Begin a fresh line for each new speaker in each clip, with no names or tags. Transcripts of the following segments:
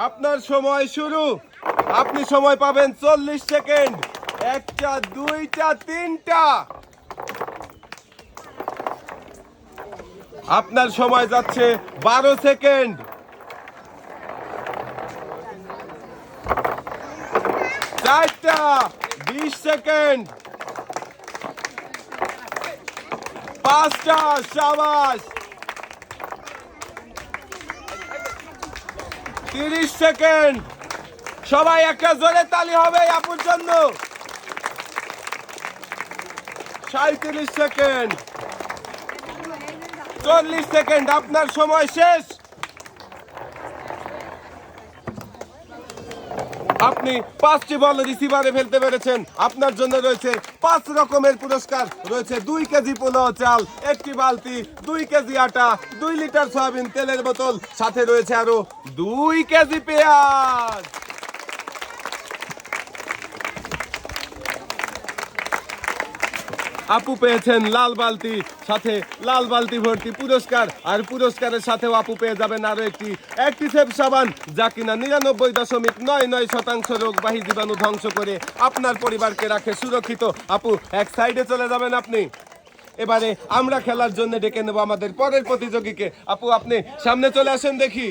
আপনার সময় শুরু। আপনি সময় পাবেন 40 সেকেন্ড। একটা, দুইটা, তিনটা। আপনার সময় যাচ্ছে 12 সেকেন্ড। চারটা, 20 সেকেন্ড। পাঁচটা, শাবাশ। 30 সেকেন্ড। সবাই একটা জোরে তালি হবে আপুর জন্য। 37 সেকেন্ড। 40 সেকেন্ড। আপনার সময় শেষ। আপনি 5টি বল রিসিভারে ফেলতে পেরেছেন। আপনার জন্য রয়েছে 5 রকমের পুরস্কার। রয়েছে 2 কেজি পোলাও চাল, 1টি বালতি, 2 কেজি আটা, 2 লিটার সয়াবিন তেলের বোতল, সাথে রয়েছে আরো 2 কেজি পেঁয়াজ। আপু পেয়েছেন লাল বালতি, সাথে লাল বালতি ভর্তি পুরস্কার। আর পুরস্কারের সাথেও আপু পেয়ে যাবেন আরো একটি অ্যাক্টিসেভ সাবান, যা কিনা 99.99% রোগবাহী জীবাণু ধ্বংস করে আপনার পরিবারকে রাখে সুরক্ষিত। আপু এক সাইডে চলে যাবেন আপনি। এবারে আমরা খেলার জন্য ডেকে নেব আমাদের পরের প্রতিযোগীকে। আপু আপনি সামনে চলে আসেন দেখি।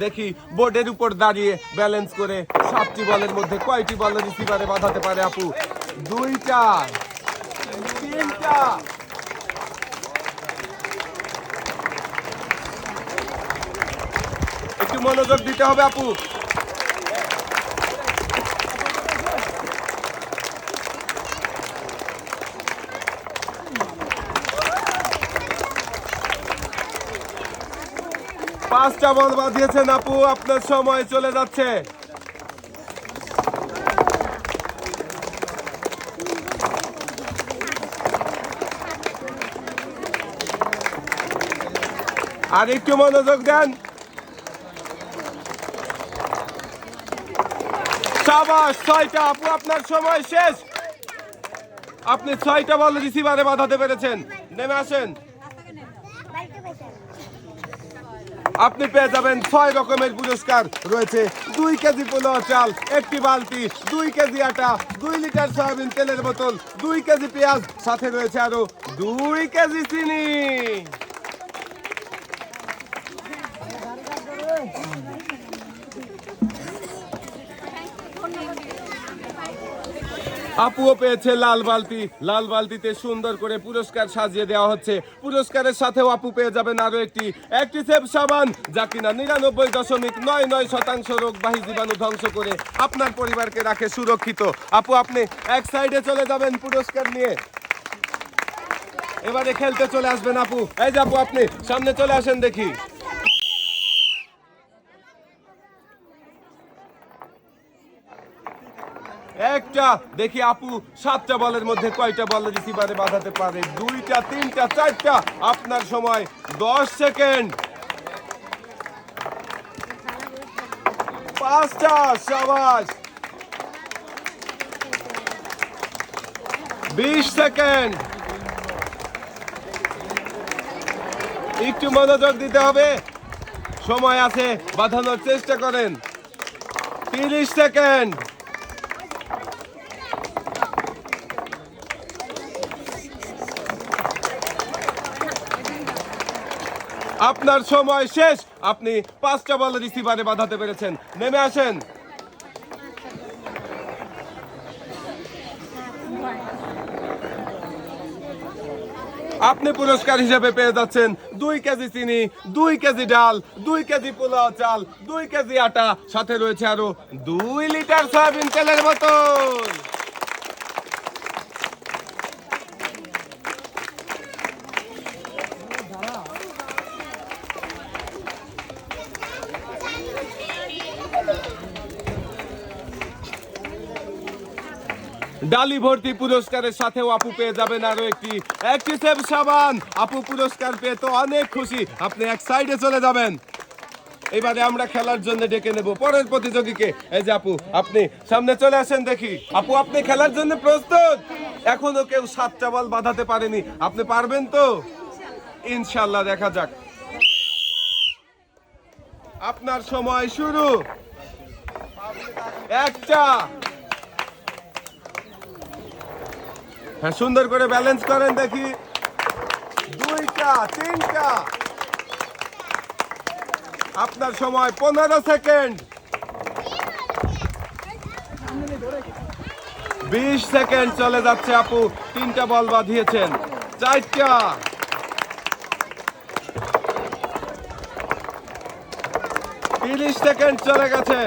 দেখি বোর্ডের উপর দাঁড়িয়ে ব্যালেন্স করে 7টি বলের মধ্যে কয়টি বল রিসিভারে বাঁধাতে পারে আপু। 2টা, 3টা। একটু মনোযোগ দিতে হবে আপু। পাঁচটা বল বাঁধিয়েছেন আপু। আপনার সময় চলে যাচ্ছে। আর একটু মনোযোগ দেন। শাবাশ, 6টা। আপু আপনার সময় শেষ। আপনি 6টা বল রিসিভারে বাঁধাতে পেরেছেন। নেমে আসেন। আপনি পেয়ে যাবেন 6 রকমের পুরস্কার। রয়েছে 2 কেজি পোলাও চাল, 1টি বালতি, 2 কেজি আটা, 2 লিটার সয়াবিন তেলের বোতল, 2 কেজি পেঁয়াজ, সাথে রয়েছে আরো 2 কেজি চিনি। আপুও পেয়েছে লাল বালতি। লাল বালতিতে সুন্দর করে পুরস্কার সাজিয়ে দেওয়া হচ্ছে। পুরস্কারের সাথেও আপু পেয়ে যাবেন আরো একটি অ্যাক্টিসেভ সাবান, যা কিনা 99.99% রোগবাহী জীবাণু ধ্বংস করে আপনার পরিবারকে রাখে সুরক্ষিত। আপু আপনি এক সাইডে চলে যাবেন পুরস্কার নিয়ে। এবারে খেলতে চলে আসবেন আপু। এই যে আপু আপনি সামনে চলে আসেন দেখি। একটা, দেখি আপু 7টা বলের মধ্যে কয়টা বল রিসিভারে বাঁধাতে পারে। 2টা, 3টা, 4টা। আপনার সময় 10 সেকেন্ড। 5টা, শাবাশ। 20 সেকেন্ড। একটু মনোযোগ দিতে হবে। সময় আছে, বাঁধানোর চেষ্টা করেন। 30 সেকেন্ড। আপনার সময় শেষ। আপনি 5টা বল রিসিভারে বাঁধাতে পেরেছেন। নেমে আসেন। আপনি পুরস্কার হিসেবে পেয়ে যাচ্ছেন 2 কেজি চিনি, 2 কেজি ডাল, 2 কেজি পোলাও চাল, 2 কেজি আটা, সাথে রয়েছে আরো 2 লিটার সয়াবিন তেলের বোতল। ডালি ভর্তি পুরস্কারের সাথেও আপু পেয়ে যাবেন আরো একটি অ্যাক্টিসেভ সাবান। আপু পুরস্কার পেয়ে তো অনেক খুশি। আপনি এক সাইডে চলে যাবেন। এবারে আমরা খেলার জন্য ডেকে নেব পরের প্রতিযোগীকে। এই যে আপু আপনি সামনে চলে আসেন দেখি। আপু আপনি খেলার জন্য প্রস্তুত? এখনো কেউ 7টা বল বাঁধাতে পারেনি। আপনি পারবেন তো? ইনশাআল্লাহ দেখা যাক। আপনার সময় শুরু। একটা, হ্যাঁ সুন্দর করে ব্যালেন্স করেন দেখি। দুইটা, তিনটা। আপনার সময় 15 সেকেন্ড। 20 সেকেন্ড চলে যাচ্ছে আপু, তিনটা বল বাঁধিয়েছেন। চারটা, 30 সেকেন্ড চলে গেছে।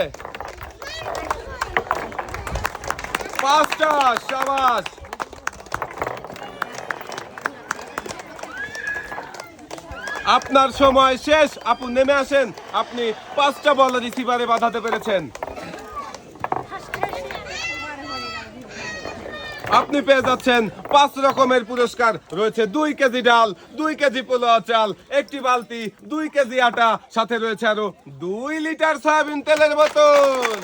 পাঁচটা, শাবাশ। আপনার সময় শেষ আপু, নেমে আসেন। আপনি 5টা বল রিসিভারে বাঁধাতে পেরেছেন। আপনি পেয়ে যাচ্ছেন 5 রকমের পুরস্কার। রয়েছে 2 কেজি ডাল, 2 কেজি পোলাও চাল, একটি বালতি, 2 কেজি আটা, সাথে রয়েছে আরো 2 লিটার সয়াবিন তেলের বোতল।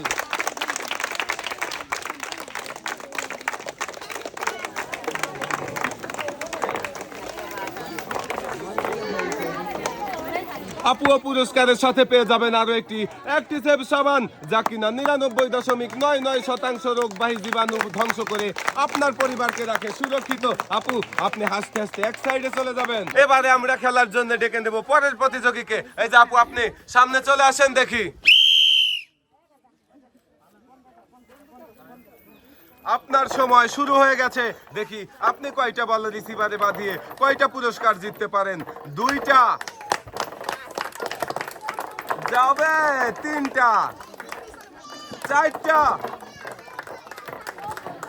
আপু পুরস্কারের সাথে পেয়ে যাবেন আরো একটি অ্যাক্টিসেভ সাবান, যা কিনা 99.99% রোগবাহী জীবাণু ধ্বংস করে আপনার পরিবারকে রাখে সুরক্ষিত। আপু আপনি হাসতে হাসতে এক সাইডে চলে যাবেন। এবারে আমরা খেলার জন্য ডেকে নেব পরের প্রতিযোগীকে। এই যে আপু, আপনি সামনে চলে আসেন দেখি। আপনার সময় শুরু হয়ে গেছে। দেখি আপনি কয়টা বল রিসিভারে বাঁধিয়ে কয়টা পুরস্কার জিততে পারেন। 2টা যাবে, 3টা, 4টা।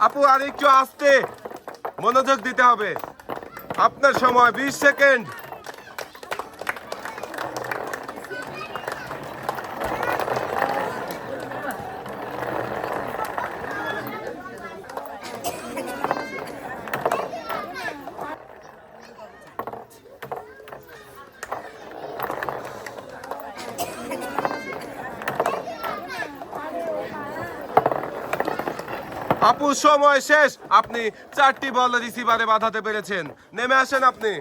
আপু আর একটু আস্তে মনোযোগ দিতে হবে। আপনার সময় 20 সেকেন্ড। আপু সময় শেষ। আপনি 4টি বল রিসিভারে বাঁধাতে পেরেছেন। নেমে আসেন আপনি।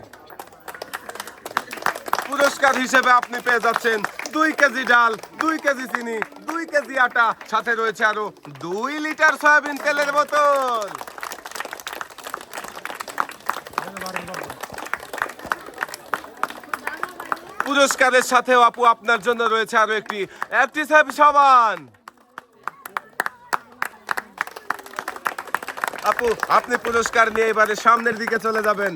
পুরস্কার হিসেবে আপনি পেয়ে যাচ্ছেন 2 কেজি ডাল, 2 কেজি চিনি, 2 কেজি আটা, সাথে রয়েছে আরো 2 লিটার সয়াবিন তেলের বোতল। পুরস্কারের সাথেও আপু আপনার জন্য রয়েছে আরো একটি অ্যাক্টিসেভ সাবান। আপু আপনি পুরস্কার নিয়ে এবারে সামনের দিকে চলে যাবেন।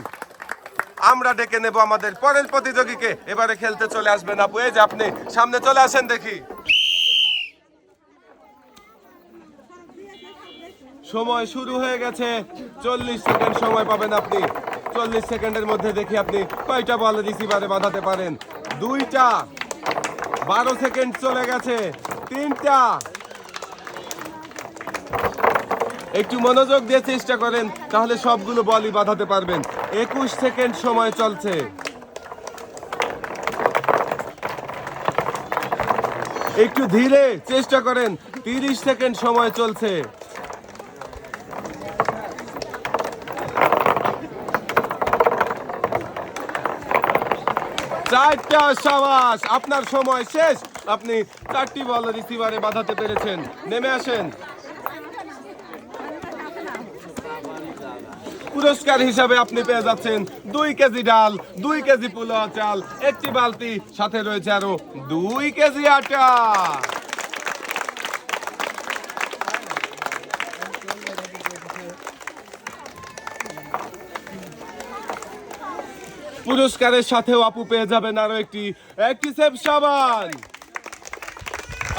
আমরা ডেকে নেব আমাদের পরের প্রতিযোগীকে। এবারে খেলতে চলে আসবেন আপু। এই যে আপনি সামনে চলে আসেন দেখি। সময় শুরু হয়ে গেছে। 40 সেকেন্ড সময় পাবেন আপনি। 40 সেকেন্ডের মধ্যে দেখি আপনি কয়টা বল রিসিভারে বাঁধাতে পারেন। 2টা, 12 সেকেন্ড চলে গেছে। 3টা, একটু মনোযোগ দিয়ে চেষ্টা করেন, তাহলে সবগুলো বলই বাঁধাতে পারবেন। 21 সেকেন্ড সময় চলছে। একটু ধীরে চেষ্টা করেন। 30 সেকেন্ড সময় চলছে। 4টা, সাবাস। আপনার সময় শেষ। আপনি 4টি বল রিসিভারে বাঁধাতে পেরেছেন। নেমে আসেন। পুরস্কার হিসাবে আপনি পেয়ে যাচ্ছেন 2 কেজি ডাল, 2 কেজি পোলাও চাল, একটি বালতি, সাথে রয়েছে আরো 2 কেজি আটা। পুরস্কারের সাথেও আপু পেয়ে যাবেন আরো একটি অ্যাক্টিসেভ সাবান।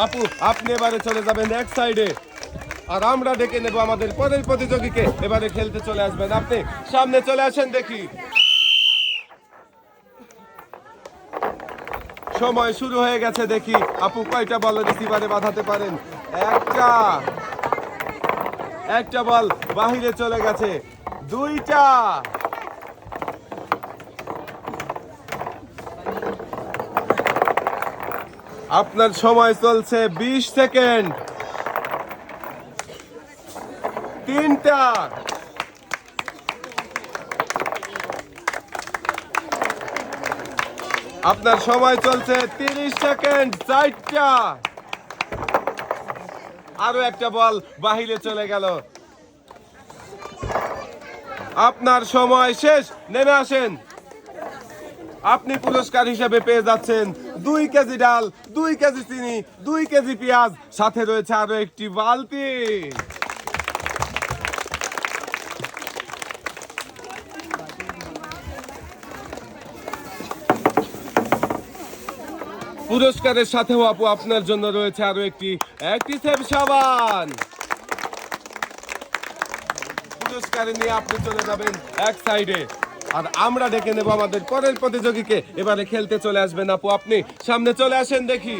আপু আপনি এবারে চলে যাবেন এক সাইডে, আর আমরা ডেকে নেব আমাদের পরের প্রতিযোগীকে। এবারে খেলতে চলে আসবেন আপনি। সামনে চলে আসেন দেখি। সময় শুরু হয়ে গেছে। দেখি আপু কয়টা বল রিসিভারে বাঁধাতে পারেন। একটা বল বাহিরে চলে গেছে। 2টা, আপনার সময় চলছে 20 সেকেন্ড। 3টা, আপনার সময় চলছে 30 সেকেন্ড। 4টা, আরো একটা বল বাহিরে চলে গেল। আপনার সময় শেষ, নেমে আসেন। আপনি পুরস্কার হিসেবে পেয়ে যাচ্ছেন 2 কেজি ডাল, 2 কেজি চিনি, 2 কেজি পেঁয়াজ, সাথে রয়েছে আরো একটি বালতি। পুরস্কারের সাথেও আপু আপনার জন্য রয়েছে আরো একটি অ্যাক্টিসেভ সাবান। পুরস্কার নিয়ে আপনি চলে যাবেন এক সাইডে, আর আমরা ডেকে নেব আমাদের পরের প্রতিযোগীকে। এবারে খেলতে চলে আসবেন আপু, আপনি সামনে চলে আসেন দেখি।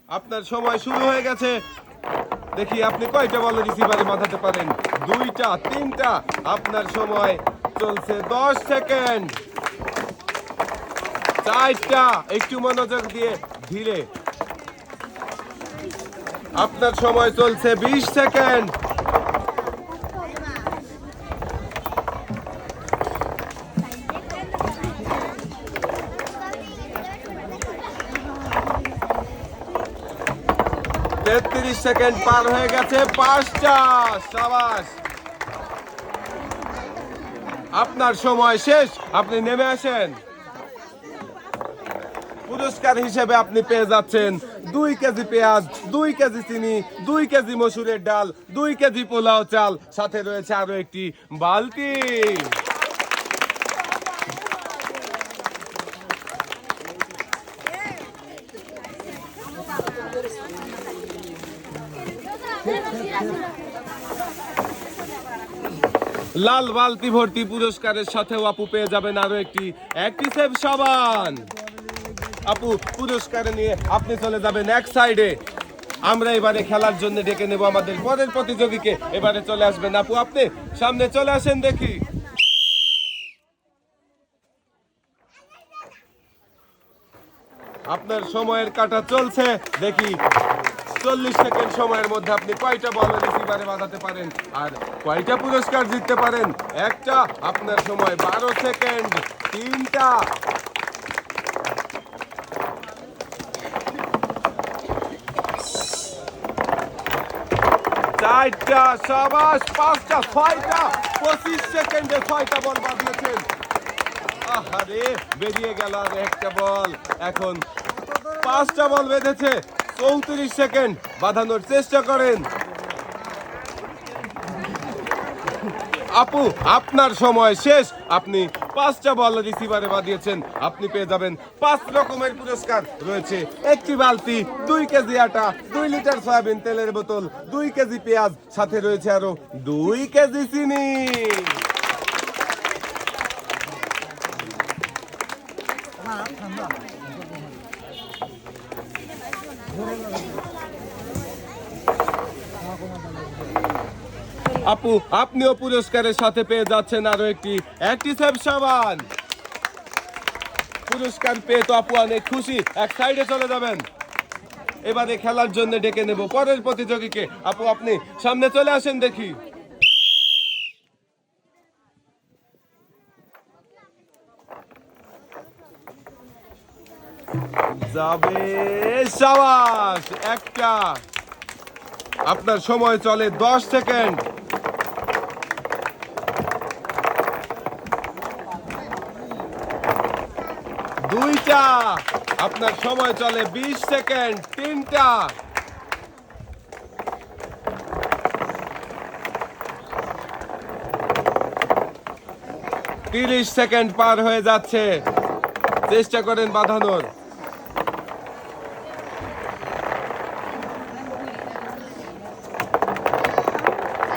আপনার সময় শুরু হয়ে গেছে। দেখি আপনি কয়টা বল রিসিভারে মাথাতে পারেন। 2টা, 3টা। আপনার সময় চলছে 10 সেকেন্ড। 4টা, একটু মনোযোগ দিয়ে ধীরে। আপনার সময় চলছে 20 সেকেন্ড। 33 সেকেন্ড পার হয়ে গেছে। 5টা, সাবাস। আপনার সময় শেষ, আপনি নেমে আসেন। পুরস্কার হিসেবে আপনি পেয়ে যাচ্ছেন 2 কেজি পেঁয়াজ, 2 কেজি চিনি, 2 কেজি মসুরের ডাল, 2 কেজি পোলাও চাল, সাথে রয়েছে আরো একটি বালতি। লাল বালতি ভর্তি পুরস্কারের সাথেও আপু পেয়ে যাবেন আরো একটি অ্যাক্টিসেভ সাবান। আপু পুরস্কার নিয়ে আপনি চলে যাবেন এক সাইডে। আমরা এবারে খেলার জন্য ডেকে নেব আমাদের পরের প্রতিযোগীকে। এবারে চলে আসবেন আপু, আপনি সামনে চলে আসেন দেখি। আপনার সময়ের কাটা চলছে, দেখি 40 সেকেন্ড সময়ের মধ্যে আপনি কয়টা বল রিসিভারে বাঁধাতে পারেন আর কয়টা পুরস্কার জিততে পারেন। একটা, আপনার সময় 12 সেকেন্ড। 3টা, 4টা, সাবাস। 5টা, 6টা, 25 সেকেন্ডে 6টা বল বাঁধিয়েছেন। আহারে, বেরিয়ে গেল আর একটা বল। এখন 5টা বল বেঁধেছে। 34 সেকেন্ড, বাঁধানোর চেষ্টা করেন। আপু আপনার সময় শেষ, আপনি 5টা বল রিসিভারে বাঁধিয়েছেন। আপনি পেয়ে যাবেন 5 রকমের পুরস্কার। রয়েছে একটি বালতি, 2 কেজি আটা, 2 লিটার সয়াবিন তেলের বোতল, 2 কেজি পেঁয়াজ, সাথে রয়েছে আরো 2 কেজি চিনি। আপু আপনিও পুরস্কারের সাথে পেয়ে যাচ্ছেন আরো একটি অ্যাক্টিসেভ সাবান। পুরস্কার পেয়ে তো আপু অনেক খুশি, এক সাইডে চলে যাবেন। এবারে খেলার জন্য ডেকে নেব পরের প্রতিযোগীকে। আপু আপনি সামনে চলে আসেন দেখি। যাবে, সাবাস। একটা, আপনার সময় চলে 10 সেকেন্ড। 2টা, আপনার সময় চলে 20 সেকেন্ড। 3টা, 30 সেকেন্ড পার হয়ে যাচ্ছে, চেষ্টা করেন বাঁধানোর।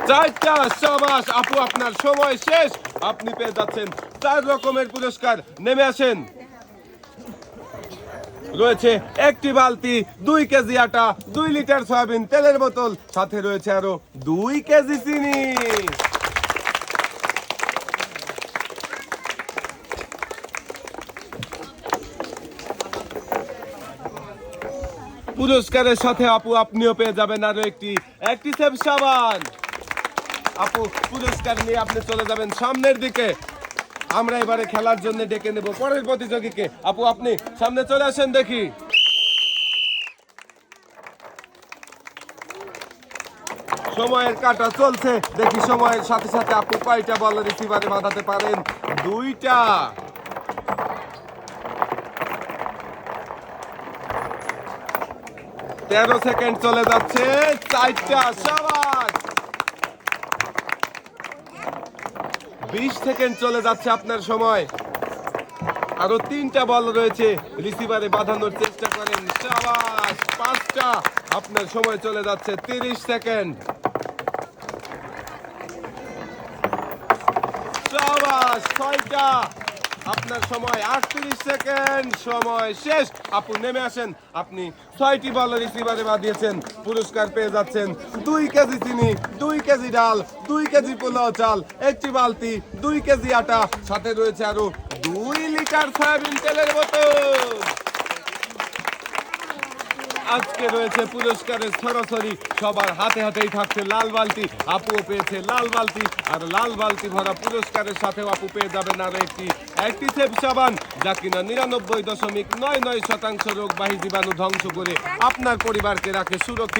4টা, সাবাস। আপু আপনার সময় শেষ, আপনি পেয়ে যাচ্ছেন 4 রকমের পুরস্কার। নেমে আসেন। রয়েছে একটি বালতি, 2 কেজি আটা, 2 লিটার সয়াবিন তেলের বোতল, সাথে রয়েছে আরো 2 কেজি চিনি। পুরস্কারের সাথে আপু আপনিও পেয়ে যাবেন আরো একটি অ্যাক্টিসেভ সাবান। আপু পুরস্কার নিয়ে আপনি চলে যাবেন সামনের দিকে। আমরা এবারে খেলার জন্য ডেকে নেব পরের প্রতিযোগীকে। আপু আপনি সামনে চলে আসেন দেখি। সময়ের কাঁটা চলছে, দেখি সময়ের সাথে সাথে আপু কয়টা বল রিসিভারে বাঁধাতে পারেন। 2টা। 13 সেকেন্ড চলে যাচ্ছে। 4টা। শাবাশ। 20 সেকেন্ড চলে যাচ্ছে আপনার সময়। আরো 3টা বল রয়েছে, রিসিভারে বাঁধানোর চেষ্টা করেন। শাবাশ। 5টা। আপনার সময় চলে যাচ্ছে 30 সেকেন্ড। শাবাশ। 6টা। আপনার সময় 38 সেকেন্ড। সময় শেষ। আপু নেমে আসেন। আপনি 6টি বল রিসিভারে বাঁধিয়েছেন, পুরস্কার পেয়ে যাচ্ছেন 2 কেজি চিনি, 2 কেজি ডাল, 2 কেজি পোলাও চাল, 1টি বালতি, 2 কেজি আটা, সাথে রয়েছে আরো 2 লিটার সয়াবিন তেলের বোতল। আজকে রয়েছে পুরস্কারের সরাসরি সবার হাতে হাতেই থাকছে লাল বালতি। আপুও পেয়েছে লাল বালতি, আর লাল বালতি ভরা পুরস্কারের সাথেও আপু পেয়ে যাবেন আরো একটি অ্যাক্টিসেভ সাবান, যা কিনা 99.99% রোগবাহী জীবাণু ধ্বংস করে আপনার পরিবারকে রাখে সুরক্ষিত।